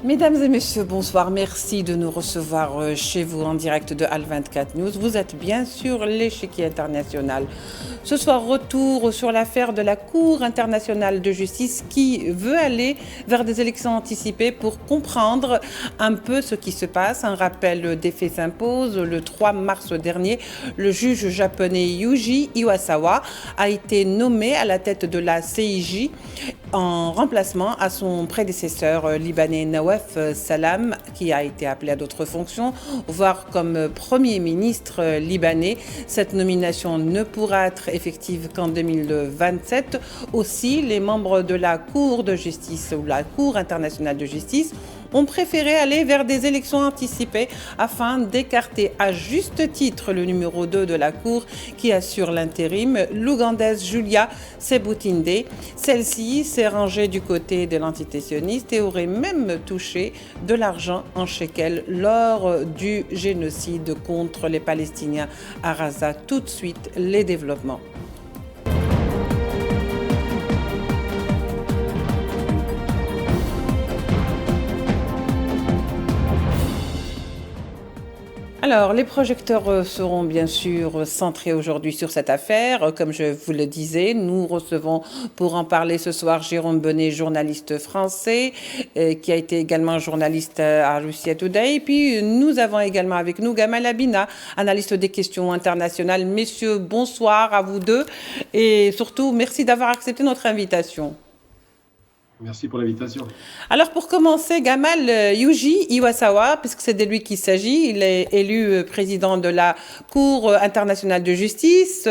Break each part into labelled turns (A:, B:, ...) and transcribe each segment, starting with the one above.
A: Mesdames et messieurs, bonsoir. Merci de nous recevoir chez vous en direct de Al24 News. Vous êtes bien sûr l'échiquier international. Ce soir, retour sur l'affaire de la Cour internationale de justice qui veut aller vers des élections anticipées pour comprendre un peu ce qui se passe. Un rappel des faits s'impose. Le 3 mars dernier, le juge japonais Yuji Iwasawa a été nommé à la tête de la CIJ en remplacement à son prédécesseur libanais Nawaf Salam, qui a été appelé à d'autres fonctions, voire comme Premier ministre libanais. Cette nomination ne pourra être effective qu'en 2027. Aussi, les membres de la Cour de justice ou la Cour internationale de justice ont préféré aller vers des élections anticipées afin d'écarter à juste titre le numéro 2 de la Cour qui assure l'intérim, l'Ougandaise Julia Sebutinde. Celle-ci s'est rangée du côté de l'entité sioniste et aurait même touché de l'argent en shekel lors du génocide contre les Palestiniens à Gaza. Tout de suite, les développements. Alors, les projecteurs seront bien sûr centrés aujourd'hui sur cette affaire. Comme je vous le disais, nous recevons pour en parler ce soir Jérôme Bonnet, journaliste français, qui a été également journaliste à Russia Today. Puis nous avons également avec nous Gamal Abina, analyste des questions internationales. Messieurs, bonsoir à vous deux et surtout merci d'avoir accepté notre invitation.
B: Merci pour l'invitation.
A: Alors pour commencer, Gamal Yuji Iwasawa, puisque c'est de lui qu'il s'agit, il est élu président de la Cour internationale de justice,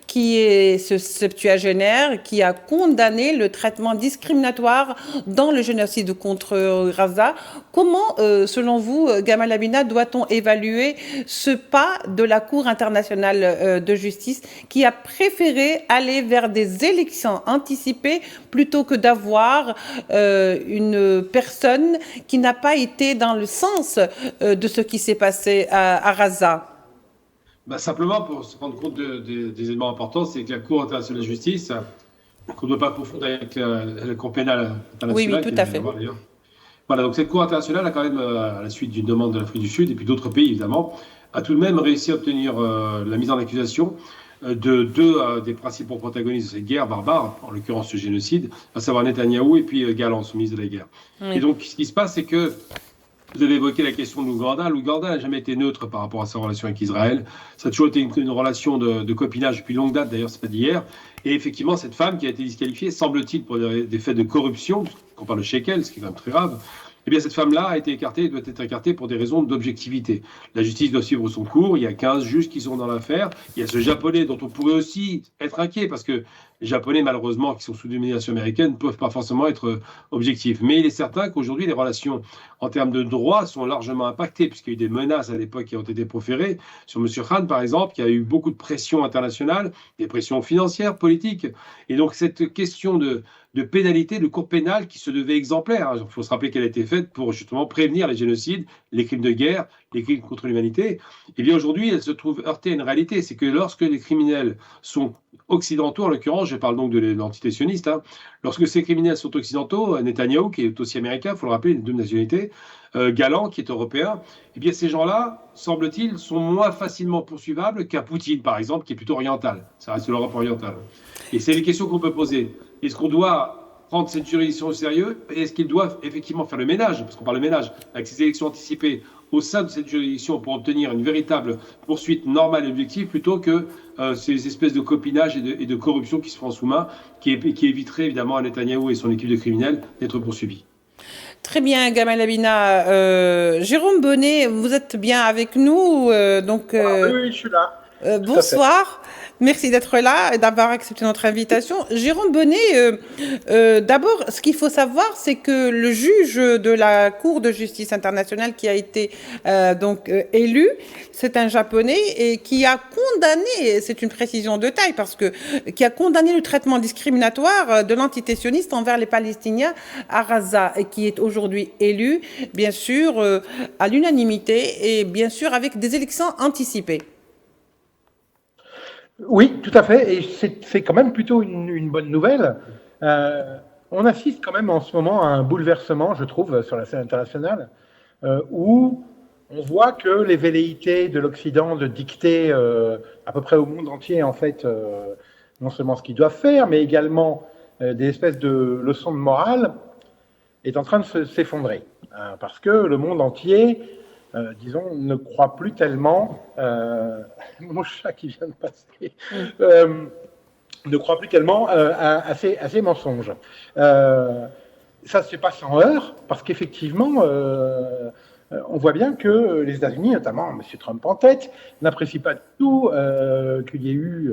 A: qui est ce septuagénaire qui a condamné le traitement discriminatoire dans le génocide contre Gaza. Comment, selon vous, Gamal Abina, doit-on évaluer ce pas de la Cour internationale de justice qui a préféré aller vers des élections anticipées plutôt que d'avoir une personne qui n'a pas été dans le sens de ce qui s'est passé à Gaza?
B: Simplement, pour se rendre compte des éléments importants, c'est que la Cour internationale de justice, qu'on ne doit pas confondre avec la Cour pénale internationale.
A: Oui, tout à fait.
B: Voilà, donc cette Cour internationale a quand même, à la suite d'une demande de l'Afrique du Sud et puis d'autres pays évidemment, a tout de même réussi à obtenir la mise en accusation de deux des principaux protagonistes de cette guerre barbare, en l'occurrence ce génocide, à savoir Netanyahou et puis Galland, son ministre de la Guerre. Oui. Et donc, ce qui se passe, c'est que vous avez évoqué la question de l'Ouganda. L'Ouganda n'a jamais été neutre par rapport à sa relation avec Israël. Ça a toujours été une relation de copinage depuis longue date, d'ailleurs, c'est pas d'hier. Et effectivement, cette femme qui a été disqualifiée, semble-t-il, pour des faits de corruption, qu'on parle de shekel, ce qui est quand même très grave, eh bien, cette femme-là a été écartée et doit être écartée pour des raisons d'objectivité. La justice doit suivre son cours. Il y a 15 juges qui sont dans l'affaire. Il y a ce Japonais dont on pourrait aussi être inquiet parce que les Japonais, malheureusement, qui sont sous domination américaine, ne peuvent pas forcément être objectifs. Mais il est certain qu'aujourd'hui, les relations en termes de droit sont largement impactées puisqu'il y a eu des menaces à l'époque qui ont été proférées sur M. Khan, par exemple, qui a eu beaucoup de pression internationale, des pressions financières, politiques. Et donc, cette question de pénalité, de cour pénale qui se devait exemplaire. Il faut se rappeler qu'elle a été faite pour justement prévenir les génocides, les crimes de guerre, les crimes contre l'humanité. Et bien aujourd'hui, elle se trouve heurtée à une réalité, c'est que lorsque les criminels sont occidentaux, en l'occurrence, je parle donc de l'entité sioniste, lorsque ces criminels sont occidentaux, Netanyahou, qui est aussi américain, il faut le rappeler, les deux nationalités, Galland, qui est européen, eh bien ces gens-là, semble-t-il, sont moins facilement poursuivables qu'un Poutine, par exemple, qui est plutôt oriental. Ça reste l'Europe orientale. Et c'est les questions qu'on peut poser. Est-ce qu'on doit prendre cette juridiction au sérieux et est-ce qu'ils doivent effectivement faire le ménage, parce qu'on parle de ménage, avec ces élections anticipées au sein de cette juridiction pour obtenir une véritable poursuite normale et objective plutôt que ces espèces de copinage et de corruption qui se font en sous-main, qui éviteraient évidemment à Netanyahou et son équipe de criminels d'être poursuivis.
A: Très bien, Gamal Abina. Jérôme Bonnet, vous êtes bien avec nous
C: oui, je suis là.
A: Bonsoir. Merci d'être là et d'avoir accepté notre invitation. Jérôme Bonnet, d'abord, ce qu'il faut savoir, c'est que le juge de la Cour de justice internationale qui a été élu, c'est un Japonais et qui a condamné, c'est une précision de taille, parce que qui a condamné le traitement discriminatoire de l'entité sioniste envers les Palestiniens à Gaza et qui est aujourd'hui élu, bien sûr, à l'unanimité et bien sûr avec des élections anticipées.
C: Oui, tout à fait, et c'est quand même plutôt une bonne nouvelle. on assiste quand même en ce moment à un bouleversement, je trouve, sur la scène internationale, où on voit que les velléités de l'Occident de dicter à peu près au monde entier, en fait, non seulement ce qu'ils doivent faire, mais également des espèces de leçons de morale, est en train de s'effondrer. Parce que le monde entier, disons, ne croit plus tellement, mon chat qui vient de passer, ne croit plus tellement à ces mensonges. Ça ne se fait pas sans heurts, parce qu'effectivement, on voit bien que les États-Unis, notamment M. Trump en tête, n'apprécient pas du tout qu'il y ait eu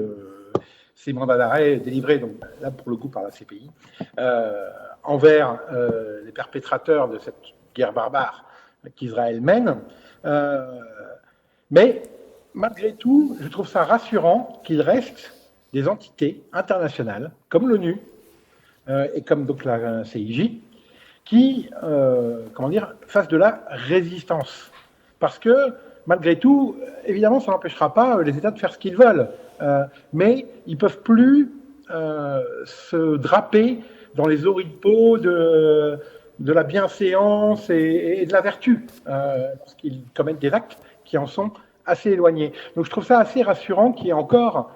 C: ces mandats d'arrêt délivrés, donc là pour le coup par la CPI, envers les perpétrateurs de cette guerre barbare qu'Israël mène. Mais malgré tout, je trouve ça rassurant qu'il reste des entités internationales, comme l'ONU et comme donc la CIJ, qui fassent de la résistance. Parce que, malgré tout, évidemment, ça n'empêchera pas les États de faire ce qu'ils veulent. Mais ils ne peuvent plus se draper dans les oripeaux de la bienséance et de la vertu, parce qu'ils commettent des actes qui en sont assez éloignés. Donc je trouve ça assez rassurant qu'il y ait encore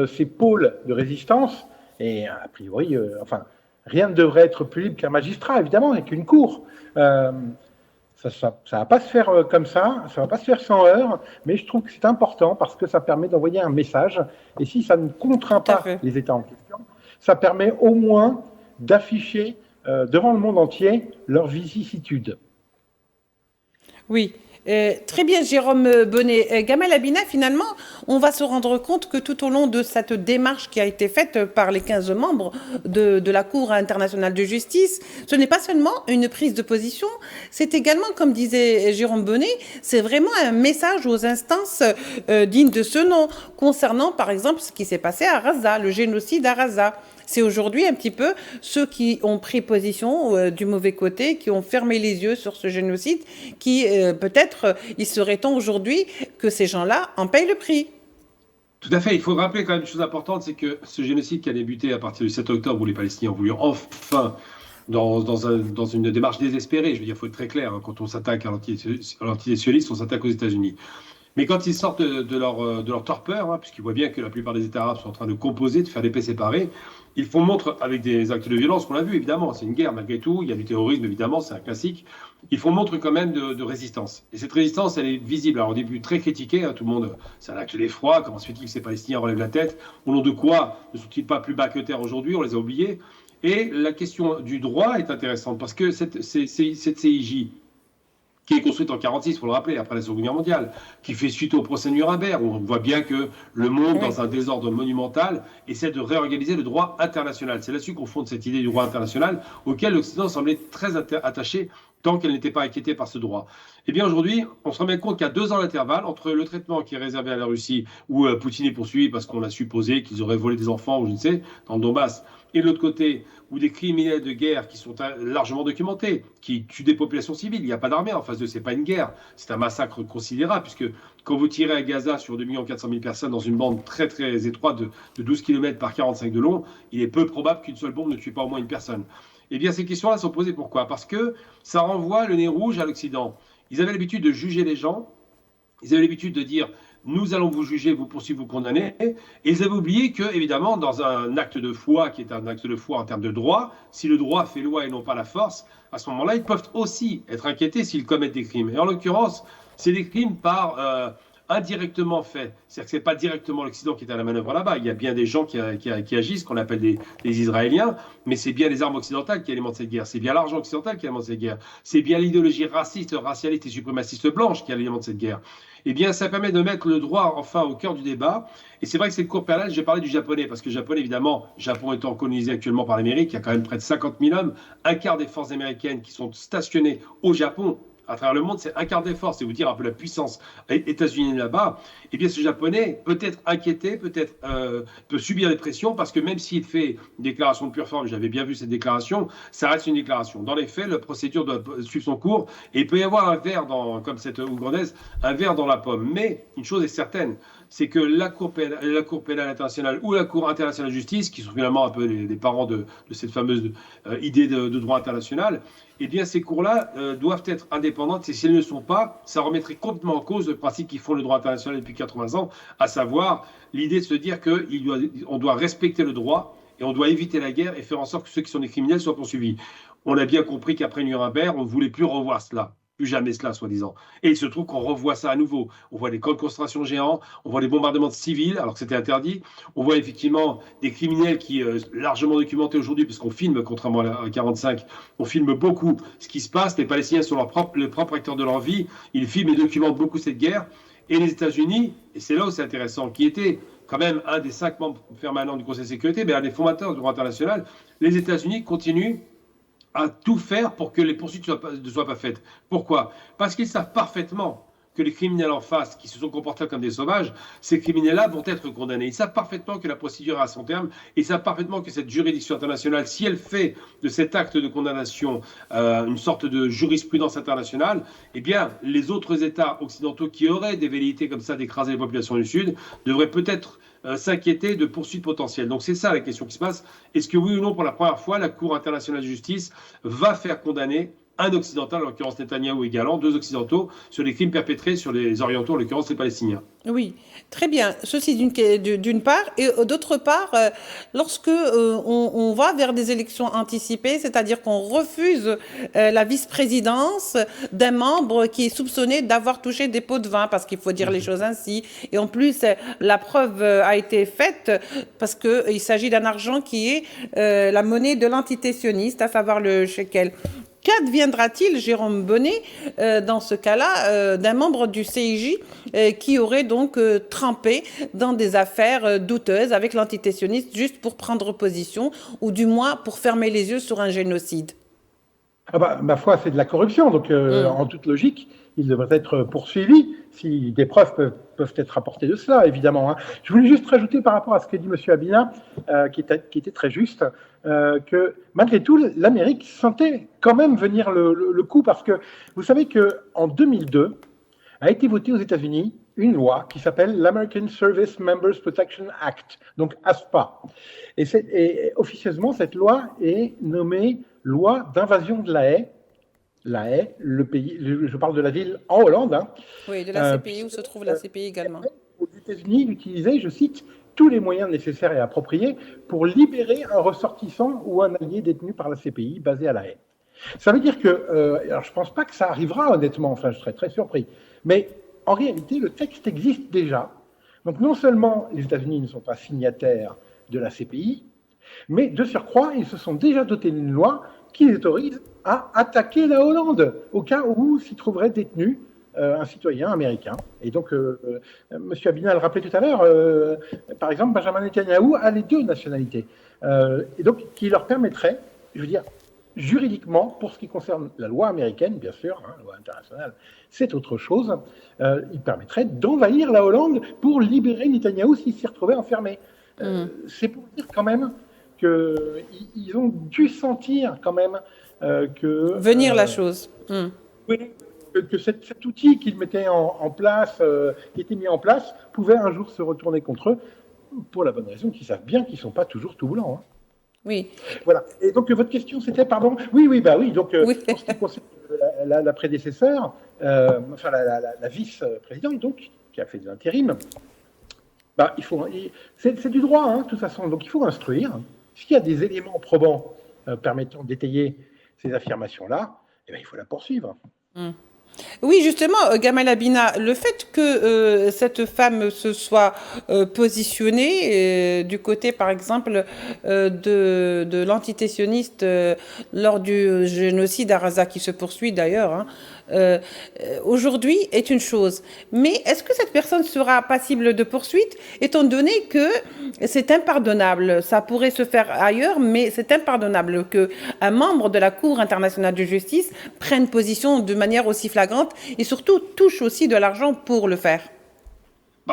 C: ces pôles de résistance, et a priori, rien ne devrait être plus libre qu'un magistrat, évidemment, et qu'une cour. Ça va pas se faire comme ça va pas se faire sans heurts, mais je trouve que c'est important parce que ça permet d'envoyer un message, et si ça ne contraint pas les États en question, ça permet au moins d'afficher devant le monde entier leur vicissitude.
A: Oui. Très bien, Jérôme Bonnet. Gamal Abina, finalement, on va se rendre compte que tout au long de cette démarche qui a été faite par les 15 membres de la Cour internationale de justice, ce n'est pas seulement une prise de position, c'est également, comme disait Jérôme Bonnet, c'est vraiment un message aux instances dignes de ce nom, concernant par exemple ce qui s'est passé à Gaza, le génocide à Gaza. C'est aujourd'hui un petit peu ceux qui ont pris position du mauvais côté, qui ont fermé les yeux sur ce génocide, qui peut-être, il serait temps aujourd'hui que ces gens-là en payent le prix.
B: Tout à fait. Il faut rappeler quand même une chose importante, c'est que ce génocide qui a débuté à partir du 7 octobre, où les Palestiniens ont voulu enfin, dans une démarche désespérée, je veux dire, il faut être très clair, hein, quand on s'attaque à l'antisionisme, on s'attaque aux États-Unis. Mais quand ils sortent de leur torpeur, hein, puisqu'ils voient bien que la plupart des États arabes sont en train de composer, de faire des paix séparés, ils font montre avec des actes de violence, qu'on l'a vu évidemment, c'est une guerre malgré tout, il y a du terrorisme évidemment, c'est un classique, ils font montre quand même de résistance. Et cette résistance, elle est visible. Alors au début très critiquée, hein, tout le monde, c'est un acte d'effroi, comment se fait-il que ces Palestiniens relèvent la tête, au nom de quoi ne sont-ils pas plus bas que terre aujourd'hui, on les a oubliés. Et la question du droit est intéressante, parce que cette CIJ, qui est construite en 1946, il faut le rappeler, après la Seconde Guerre mondiale, qui fait suite au procès de Nuremberg, où on voit bien que le monde, dans un désordre monumental, essaie de réorganiser le droit international. C'est là-dessus qu'on fonde cette idée du droit international, auquel l'Occident semblait très attaché tant qu'elle n'était pas inquiétée par ce droit. Eh bien aujourd'hui, on se rend bien compte qu'il y a 2 ans d'intervalle entre le traitement qui est réservé à la Russie, où Poutine est poursuivi parce qu'on a supposé qu'ils auraient volé des enfants, ou je ne sais, dans le Donbass, et de l'autre côté, où des criminels de guerre qui sont largement documentés, qui tuent des populations civiles. Il n'y a pas d'armée en face d'eux, ce n'est pas une guerre, c'est un massacre considérable, puisque quand vous tirez à Gaza sur 2 400 000 personnes dans une bande très très étroite de 12 km par 45 de long, il est peu probable qu'une seule bombe ne tue pas au moins une personne. Eh bien, ces questions-là sont posées pourquoi ? Parce que ça renvoie le nez rouge à l'Occident. Ils avaient l'habitude de juger les gens, ils avaient l'habitude de dire « nous allons vous juger, vous poursuivre, vous condamner ». Et ils avaient oublié que, évidemment, dans un acte de foi, qui est un acte de foi en termes de droit, si le droit fait loi et non pas la force, à ce moment-là, ils peuvent aussi être inquiétés s'ils commettent des crimes. Et en l'occurrence, c'est des crimes par indirectement faits. C'est-à-dire que ce n'est pas directement l'Occident qui est à la manœuvre là-bas. Il y a bien des gens qui agissent, qu'on appelle des Israéliens, mais c'est bien les armes occidentales qui alimentent cette guerre. C'est bien l'argent occidental qui alimente cette guerre. C'est bien l'idéologie raciste, racialiste et suprémaciste blanche qui alimente cette guerre. Eh bien, ça permet de mettre le droit, enfin, au cœur du débat. Et c'est vrai que cette cour pénale, j'ai parlé du japonais, parce que le japonais, évidemment, Japon étant colonisé actuellement par l'Amérique, il y a quand même près de 50 000 hommes, un quart des forces américaines qui sont stationnées au Japon, à travers le monde, c'est un quart des forces, c'est vous dire un peu la puissance états-unienne là-bas. Eh bien, ce japonais peut être inquiété, peut subir des pressions, parce que même s'il fait une déclaration de pure forme, j'avais bien vu cette déclaration, ça reste une déclaration. Dans les faits, la procédure doit suivre son cours, et il peut y avoir un verre, comme cette Ougandaise, un verre dans la pomme. Mais une chose est certaine, c'est que la Cour pénale internationale ou la Cour internationale de justice, qui sont finalement un peu les parents de cette fameuse idée de droit international, eh bien ces cours-là doivent être indépendantes, et si elles ne le sont pas, ça remettrait complètement en cause le principe qui font le droit international depuis 80 ans, à savoir l'idée de se dire qu'on doit respecter le droit et on doit éviter la guerre et faire en sorte que ceux qui sont des criminels soient poursuivis. On a bien compris qu'après Nuremberg, on ne voulait plus revoir cela. Plus jamais cela, soi-disant. Et il se trouve qu'on revoit ça à nouveau. On voit des camps de concentration géants, on voit des bombardements de civils, alors que c'était interdit. On voit effectivement des criminels qui, largement documentés aujourd'hui, parce qu'on filme, contrairement à 1945, on filme beaucoup ce qui se passe. Les Palestiniens sont le propre acteur de leur vie. Ils filment et documentent beaucoup cette guerre. Et les États-Unis, et c'est là où c'est intéressant, qui était quand même un des 5 membres permanents du Conseil de sécurité, mais un des fondateurs du droit international, les États-Unis continuent à tout faire pour que les poursuites ne soient pas faites. Pourquoi? Parce qu'ils savent parfaitement que les criminels en face, qui se sont comportés comme des sauvages, ces criminels-là vont être condamnés. Ils savent parfaitement que la procédure est à son terme, et ils savent parfaitement que cette juridiction internationale, si elle fait de cet acte de condamnation une sorte de jurisprudence internationale, eh bien, les autres États occidentaux qui auraient des velléités comme ça d'écraser les populations du Sud devraient peut-être s'inquiéter de poursuites potentielles. Donc c'est ça la question qui se passe. Est-ce que oui ou non, pour la première fois, la Cour internationale de justice va faire condamner un occidental, en l'occurrence Netanyahou et Galland, 2 occidentaux, sur les crimes perpétrés sur les orientaux, en l'occurrence les Palestiniens?
A: Oui, très bien. Ceci d'une part. Et d'autre part, lorsque on va vers des élections anticipées, c'est-à-dire qu'on refuse la vice-présidence d'un membre qui est soupçonné d'avoir touché des pots de vin, parce qu'il faut dire les choses ainsi. Et en plus, la preuve a été faite parce qu'il s'agit d'un argent qui est la monnaie de l'entité sioniste, à savoir le shekel. Qu'adviendra-t-il, Jérôme Bonnet, dans ce cas-là, d'un membre du CIJ qui aurait donc trempé dans des affaires douteuses avec l'entité sioniste juste pour prendre position, ou du moins pour fermer les yeux sur un génocide?
C: Ah bah, ma foi, c'est de la corruption, donc en toute logique, il devrait être poursuivi si des preuves peuvent être apportées de cela, évidemment. Hein. Je voulais juste rajouter par rapport à ce que dit M. Abina, qui était très juste, que malgré tout, l'Amérique sentait quand même venir le coup, parce que vous savez qu'en 2002, a été votée aux États-Unis une loi qui s'appelle l'American Service Members Protection Act, donc ASPA. Et officieusement, cette loi est nommée loi d'invasion de la haie. La Haye, le pays, je parle de la ville en Hollande. Hein,
A: oui, de la CPI, où se trouve la CPI également.
C: Aux États-Unis, il utilisait, je cite, tous les moyens nécessaires et appropriés pour libérer un ressortissant ou un allié détenu par la CPI basé à La Haye. Ça veut dire que, alors je ne pense pas que ça arrivera honnêtement, enfin je serais très surpris, mais en réalité le texte existe déjà. Donc non seulement les États-Unis ne sont pas signataires de la CPI, mais de surcroît, ils se sont déjà dotés d'une loi qui les autorise à attaquer la Hollande au cas où s'y trouverait détenu un citoyen américain. Et donc, M. Abina le rappelait tout à l'heure, par exemple, Benjamin Netanyahou a les 2 nationalités. Et donc, qui leur permettrait, je veux dire, juridiquement, pour ce qui concerne la loi américaine, bien sûr, hein, la loi internationale, c'est autre chose, il permettrait d'envahir la Hollande pour libérer Netanyahou s'il s'y retrouvait enfermé. C'est pour dire quand même qu'ils ont dû sentir quand même que...
A: Venir la chose.
C: Oui, que cet outil qu'ils mettaient en place, qui était mis en place, pouvait un jour se retourner contre eux, pour la bonne raison qu'ils savent bien qu'ils ne sont pas toujours tout blancs. Hein.
A: Oui.
C: Voilà. Et donc, votre question, c'était, pardon? Oui. Donc, oui. Pour ce qui concerne la prédécesseur, enfin, la vice-présidente, donc, qui a fait de l'intérim, bah, c'est du droit, hein, de toute façon. Donc, il faut instruire. S'il y a des éléments probants permettant d'étayer ces affirmations-là, eh bien, il faut la poursuivre.
A: Oui, justement, Gamal Abina, le fait que cette femme se soit positionnée du côté, par exemple, de l'entité sioniste lors du génocide à Gaza, qui se poursuit d'ailleurs, hein, aujourd'hui est une chose. Mais est-ce que cette personne sera passible de poursuite, étant donné que c'est impardonnable? Ça pourrait se faire ailleurs, mais c'est impardonnable qu'un membre de la Cour internationale de justice prenne position de manière aussi flagrante et surtout touche aussi de l'argent pour le faire.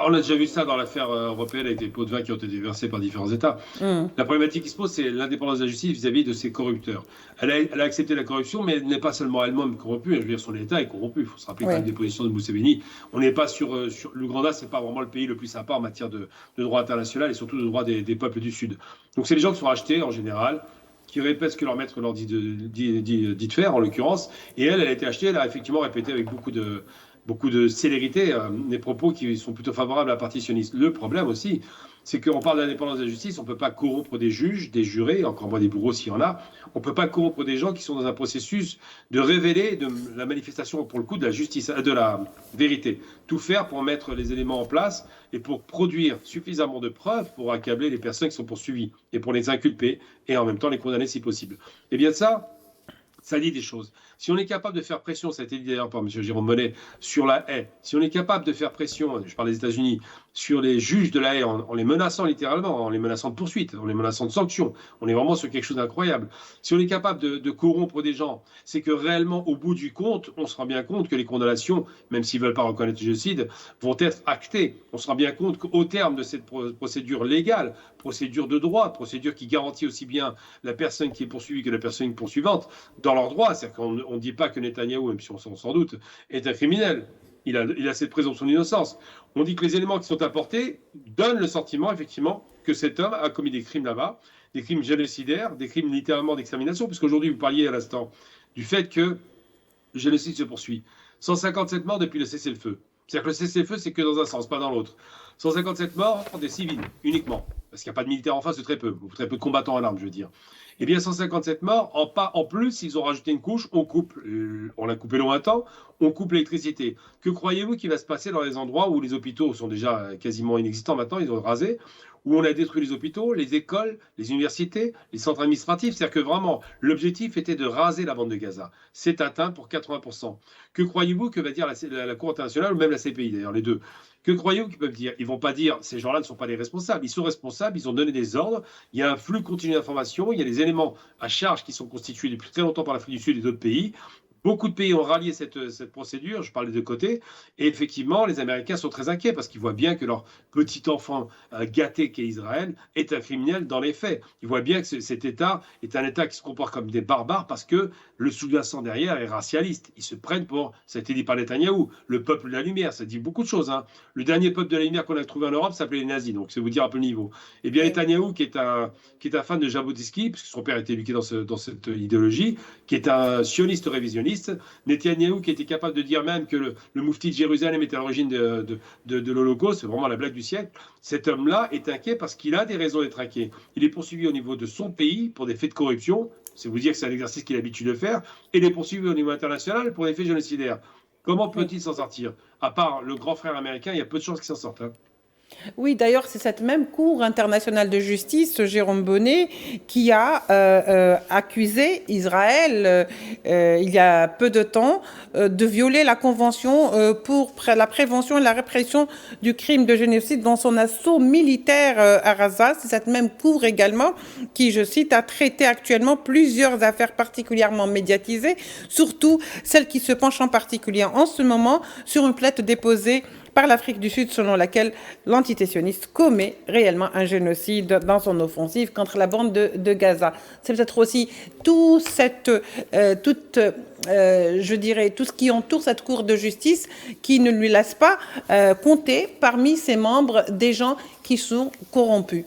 B: On a déjà vu ça dans l'affaire européenne avec des pots de vin qui ont été versés par différents États. La problématique qui se pose, c'est l'indépendance de la justice vis-à-vis de ces corrupteurs. Elle a accepté la corruption, mais elle n'est pas seulement elle-même corrompue. Je veux dire, son État est corrompu. Il faut se rappeler quand même des positions de Museveni. On n'est pas sur l'Ouganda, c'est pas vraiment le pays le plus sympa en matière de droit international et surtout de droit des peuples du Sud. Donc c'est les gens qui sont rachetés en général, qui répètent ce que leur maître leur dit de faire, en l'occurrence. Et elle a été achetée, elle a effectivement répété avec beaucoup de célérité des propos qui sont plutôt favorables à la partie sioniste. Le problème aussi, c'est qu'on parle d'indépendance de la justice, on ne peut pas corrompre des juges, des jurés, encore moins des bourreaux s'il y en a. On ne peut pas corrompre des gens qui sont dans un processus de révéler de la manifestation, pour le coup, de la justice, de la vérité. Tout faire pour mettre les éléments en place et pour produire suffisamment de preuves pour accabler les personnes qui sont poursuivies et pour les inculper et en même temps les condamner si possible. Et bien ça dit des choses. Si on est capable de faire pression, ça a été dit d'ailleurs par M. Jérôme Monnet, sur la haie, si on est capable de faire pression, je parle des États-Unis, sur les juges de la haie en les menaçant littéralement, en les menaçant de poursuite, en les menaçant de sanctions, on est vraiment sur quelque chose d'incroyable. Si on est capable de corrompre des gens, c'est que réellement, au bout du compte, on se rend bien compte que les condamnations, même s'ils ne veulent pas reconnaître le génocide, vont être actées. On se rend bien compte qu'au terme de cette procédure légale, procédure de droit, procédure qui garantit aussi bien la personne qui est poursuivie que la personne poursuivante, dans leurs droits, c'est-à-dire qu'on ne dit pas que Netanyahou, même si on s'en doute, est un criminel. Il a cette présomption d'innocence. On dit que les éléments qui sont apportés donnent le sentiment, effectivement, que cet homme a commis des crimes là-bas, des crimes génocidaires, des crimes littéralement d'extermination, puisqu'aujourd'hui, vous parliez à l'instant du fait que le génocide se poursuit. 157 morts depuis le cessez-le-feu. C'est-à-dire que le cessez-le-feu, c'est que dans un sens, pas dans l'autre. 157 morts des civils, uniquement. Parce qu'il n'y a pas de militaires en face, de très peu. Ou très peu de combattants en armes, je veux dire. Eh bien, 157 morts, en plus, ils ont rajouté une couche, on l'a coupé lointain, on coupe l'électricité. Que croyez-vous qu'il va se passer dans les endroits où les hôpitaux sont déjà quasiment inexistants maintenant, ils ont rasé, où on a détruit les hôpitaux, les écoles, les universités, les centres administratifs. C'est-à-dire que vraiment, l'objectif était de raser la bande de Gaza. C'est atteint pour 80%. Que croyez-vous que va dire la Cour internationale, ou même la CPI d'ailleurs, les deux? Que croyez-vous qu'ils peuvent dire? Ils ne vont pas dire ces gens-là ne sont pas les responsables. Ils sont responsables, ils ont donné des ordres. Il y a un flux continu d'informations, il y a des éléments à charge qui sont constitués depuis très longtemps par l'Afrique du Sud et d'autres pays. Beaucoup de pays ont rallié cette procédure, je parle des deux côtés, et effectivement, les Américains sont très inquiets parce qu'ils voient bien que leur petit enfant gâté qu'est Israël est un criminel dans les faits. Ils voient bien que cet État est un État qui se comporte comme des barbares parce que le sous-jacent derrière est racialiste. Ils se prennent pour, ça a été dit par Netanyahou, le peuple de la lumière, ça dit beaucoup de choses. Hein. Le dernier peuple de la lumière qu'on a trouvé en Europe s'appelait les nazis, donc c'est vous dire un peu le niveau. Eh bien, Netanyahou, qui est un fan de Jabotinsky, puisque son père était éduqué dans cette idéologie, qui est un sioniste révisionniste, Netanyahou qui était capable de dire même que le moufti de Jérusalem était à l'origine de l'Holocauste, c'est vraiment la blague du siècle. Cet homme-là est inquiet parce qu'il a des raisons d'être inquiet. Il est poursuivi au niveau de son pays pour des faits de corruption, c'est vous dire que c'est un exercice qu'il a l'habitude de faire, et il est poursuivi au niveau international pour des faits génocidaires. Comment peut-il s'en sortir? À part le grand frère américain, il y a peu de chances qu'il s'en sorte. Hein.
A: Oui, d'ailleurs, c'est cette même Cour internationale de justice, Jérôme Bonnet, qui a accusé Israël, il y a peu de temps, de violer la Convention pour la prévention et la répression du crime de génocide dans son assaut militaire à Gaza. C'est cette même Cour également qui, je cite, a traité actuellement plusieurs affaires particulièrement médiatisées, surtout celle qui se penche en particulier en ce moment sur une plainte déposée par l'Afrique du Sud, selon laquelle l'entité sioniste commet réellement un génocide dans son offensive contre la bande de Gaza. C'est peut-être aussi tout ce qui entoure cette Cour de justice qui ne lui laisse pas compter parmi ses membres des gens qui sont corrompus.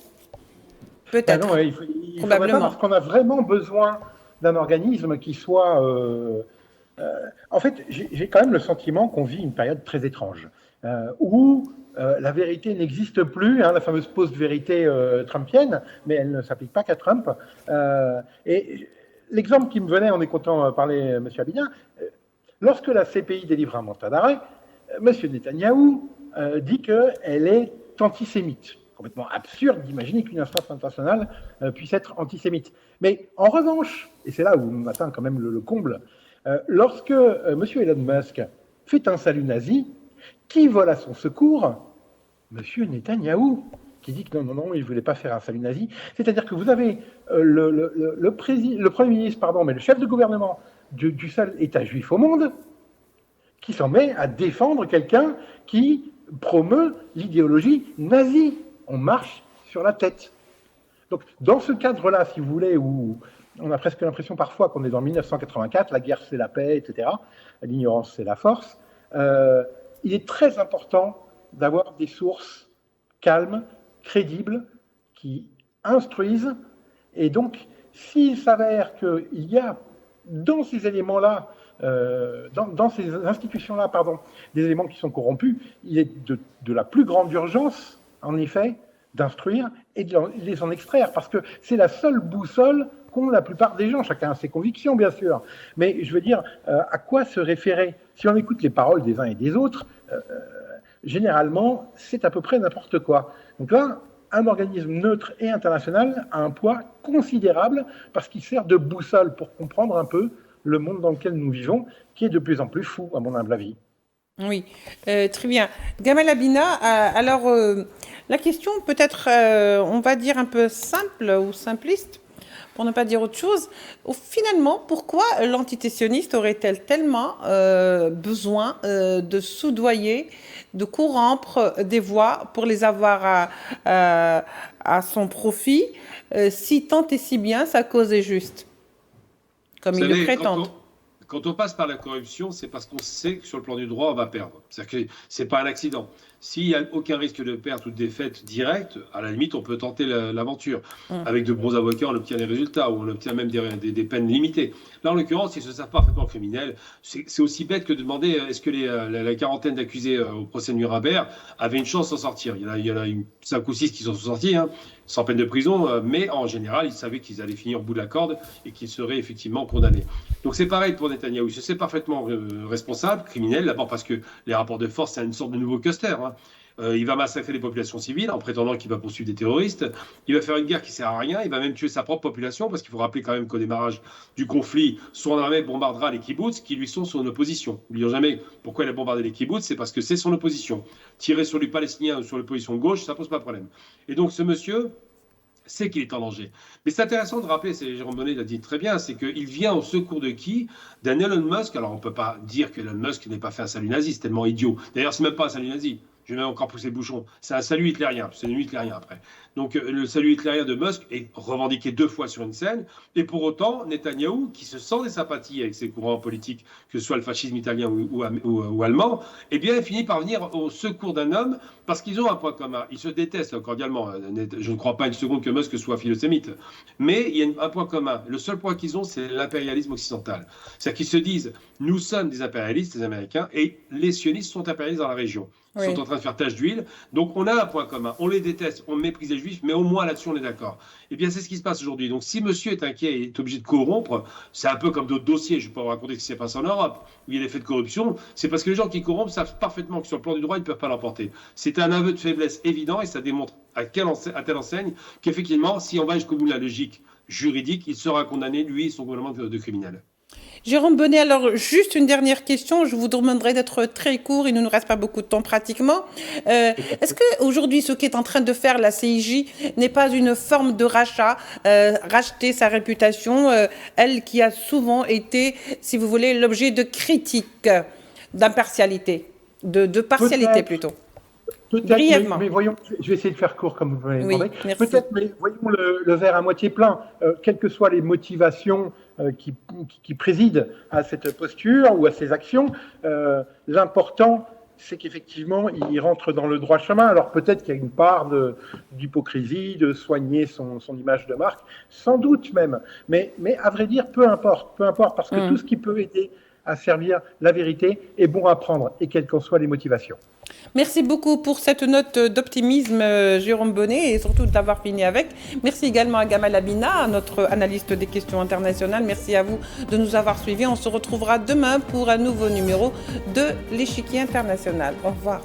A: Peut-être.
C: Non, il probablement. Parce qu'on a vraiment besoin d'un organisme qui soit... En fait, j'ai quand même le sentiment qu'on vit une période très étrange. Où la vérité n'existe plus, hein, la fameuse post-vérité trumpienne, mais elle ne s'applique pas qu'à Trump. Et l'exemple qui me venait en écoutant parler M. Abidin, lorsque la CPI délivre un mandat d'arrêt, M. Netanyahou dit qu'elle est antisémite. Complètement absurde d'imaginer qu'une instance internationale puisse être antisémite. Mais en revanche, et c'est là où on atteint quand même le comble, lorsque M. Elon Musk fait un salut nazi, qui vole à son secours? Monsieur Netanyahou, qui dit que non, il ne voulait pas faire un salut nazi. C'est-à-dire que vous avez le Premier ministre, mais le chef de gouvernement du seul État juif au monde, qui s'en met à défendre quelqu'un qui promeut l'idéologie nazie. On marche sur la tête. Donc, dans ce cadre-là, si vous voulez, où on a presque l'impression parfois qu'on est dans 1984, la guerre c'est la paix, etc., l'ignorance c'est la force, il est très important d'avoir des sources calmes, crédibles, qui instruisent. Et donc, s'il s'avère qu'il y a dans ces éléments-là, dans ces institutions-là, des éléments qui sont corrompus, il est de la plus grande urgence, en effet, d'instruire et de les en extraire, parce que c'est la seule boussole qu'ont la plupart des gens. Chacun a ses convictions, bien sûr, mais je veux dire, à quoi se référer? Si on écoute les paroles des uns et des autres, généralement, c'est à peu près n'importe quoi. Donc là, un organisme neutre et international a un poids considérable parce qu'il sert de boussole pour comprendre un peu le monde dans lequel nous vivons, qui est de plus en plus fou, à mon humble avis.
A: Oui, très bien. Gamal Abina, alors la question peut-être, on va dire un peu simple ou simpliste, pour ne pas dire autre chose. Finalement, pourquoi l'entité sioniste aurait-elle tellement besoin de soudoyer, de corrompre des voix pour les avoir à son profit, si tant et si bien sa cause est juste, comme il le prétend?
B: Quand on passe par la corruption, c'est parce qu'on sait que sur le plan du droit, on va perdre. C'est-à-dire que ce n'est pas un accident. S'il n'y a aucun risque de perte ou de défaite directe, à la limite, on peut tenter l'aventure. Avec de bons avocats, on obtient des résultats, ou on obtient même des peines limitées. Là, en l'occurrence, ils se savent parfaitement criminels. C'est aussi bête que de demander est-ce que la quarantaine d'accusés au procès de Nuremberg avaient une chance d'en sortir. Il y en a 5 ou 6 qui sont sortis, sans peine de prison, mais en général, ils savaient qu'ils allaient finir au bout de la corde et qu'ils seraient effectivement condamnés. Donc c'est pareil pour Netanyahou. Il se sait parfaitement responsable, criminel, d'abord parce que les rapports de force, c'est une sorte de nouveau Custer. Il va massacrer les populations civiles en prétendant qu'il va poursuivre des terroristes. Il va faire une guerre qui ne sert à rien. Il va même tuer sa propre population, parce qu'il faut rappeler quand même qu'au démarrage du conflit, son armée bombardera les kibboutz qui lui sont son opposition. N'oublions jamais pourquoi il a bombardé les kibboutz, c'est parce que c'est son opposition. Tirer sur les Palestiniens ou sur l'opposition de gauche, ça ne pose pas de problème. Et donc ce monsieur sait qu'il est en danger. Mais c'est intéressant de rappeler, Jérôme Bonnet l'a dit très bien, c'est qu'il vient au secours de qui? D'un Elon Musk. Alors on ne peut pas dire que Elon Musk n'ait pas fait un salut nazi, c'est tellement idiot. D'ailleurs, ce n'est même pas un salut nazi. Je vais même encore pousser le bouchon. C'est un salut hitlérien. C'est un hitlérien après. Donc le salut hitlérien de Musk est revendiqué 2 fois sur une scène. Et pour autant, Netanyahou, qui se sent des sympathies avec ses courants politiques, que ce soit le fascisme italien ou allemand, eh bien, il finit par venir au secours d'un homme parce qu'ils ont un point commun. Ils se détestent cordialement. Je ne crois pas une seconde que Musk soit philosémite. Mais il y a un point commun. Le seul point qu'ils ont, c'est l'impérialisme occidental. C'est-à-dire qu'ils se disent, nous sommes des impérialistes, les Américains, et les sionistes sont impérialistes dans la région. Ils sont en train de faire tache d'huile. Donc on a un point commun. On les déteste, on méprise les juifs, mais au moins là-dessus on est d'accord. Eh bien c'est ce qui se passe aujourd'hui. Donc si monsieur est inquiet et est obligé de corrompre, c'est un peu comme d'autres dossiers, je ne vais pas vous raconter ce qui s'est passé en Europe, où il y a des faits de corruption, c'est parce que les gens qui corrompent savent parfaitement que sur le plan du droit, ils ne peuvent pas l'emporter. C'est un aveu de faiblesse évident et ça démontre à telle enseigne qu'effectivement, si on va jusqu'au bout de la logique juridique, il sera condamné, lui et son gouvernement, de criminel.
A: Jérôme Bonnet, alors juste une dernière question, je vous demanderai d'être très court, il ne nous reste pas beaucoup de temps pratiquement. Est-ce qu'aujourd'hui, ce qu'est en train de faire la CIJ n'est pas une forme de rachat, racheter sa réputation, elle qui a souvent été, si vous voulez, l'objet de critiques, d'impartialité, de partialité plutôt?
C: Peut-être, mais voyons, je vais essayer de faire court comme vous m'avez demandé. Peut-être, mais voyons le verre à moitié plein. Quelles que soient les motivations qui président à cette posture ou à ces actions, l'important, c'est qu'effectivement, il rentre dans le droit chemin. Alors peut-être qu'il y a une part d'hypocrisie, de soigner son image de marque, sans doute même. Mais à vrai dire, peu importe, parce que tout ce qui peut aider à servir la vérité est bon à prendre, et quelles qu'en soient les motivations.
A: Merci beaucoup pour cette note d'optimisme, Jérôme Bonnet, et surtout d'avoir fini avec. Merci également à Gamal Abina, notre analyste des questions internationales. Merci à vous de nous avoir suivis. On se retrouvera demain pour un nouveau numéro de l'Échiquier international. Au revoir.